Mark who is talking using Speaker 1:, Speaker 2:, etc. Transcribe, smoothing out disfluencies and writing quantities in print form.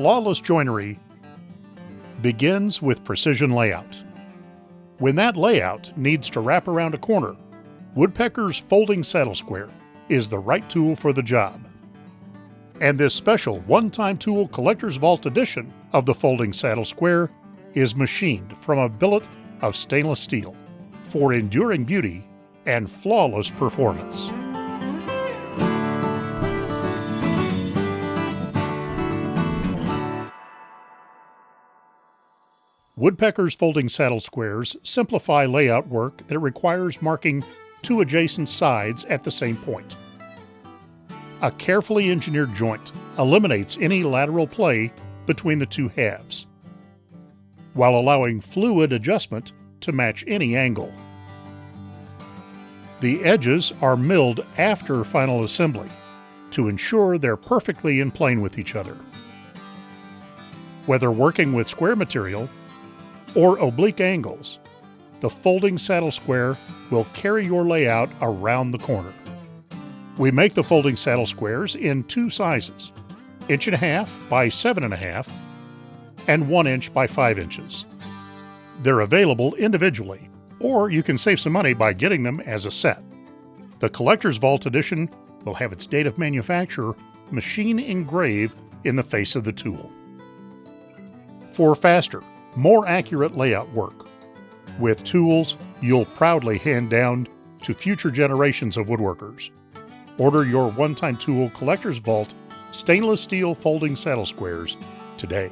Speaker 1: flawless joinery begins with precision layout. When that layout needs to wrap around a corner, Woodpecker's folding saddle square is the right tool for the job. And this special one-time tool collector's vault edition of the folding saddle square is machined from a billet of stainless steel for enduring beauty and flawless performance. Woodpecker's folding saddle squares simplify layout work that requires marking two adjacent sides at the same point. A carefully engineered joint eliminates any lateral play between the two halves, while allowing fluid adjustment to match any angle. The edges are milled after final assembly to ensure they're perfectly in plane with each other. Whether working with square material or oblique angles, the folding saddle square will carry your layout around the corner. We make the folding saddle squares in two sizes, 1.5 by 7.5 and 1 inch by 5 inches. They're available individually, or you can save some money by getting them as a set. The Collector's Vault Edition will have its date of manufacture machine engraved in the face of the tool. For faster, more accurate layout work, with tools you'll proudly hand down to future generations of woodworkers, order your one-time tool Collector's Vault stainless steel folding saddle squares today.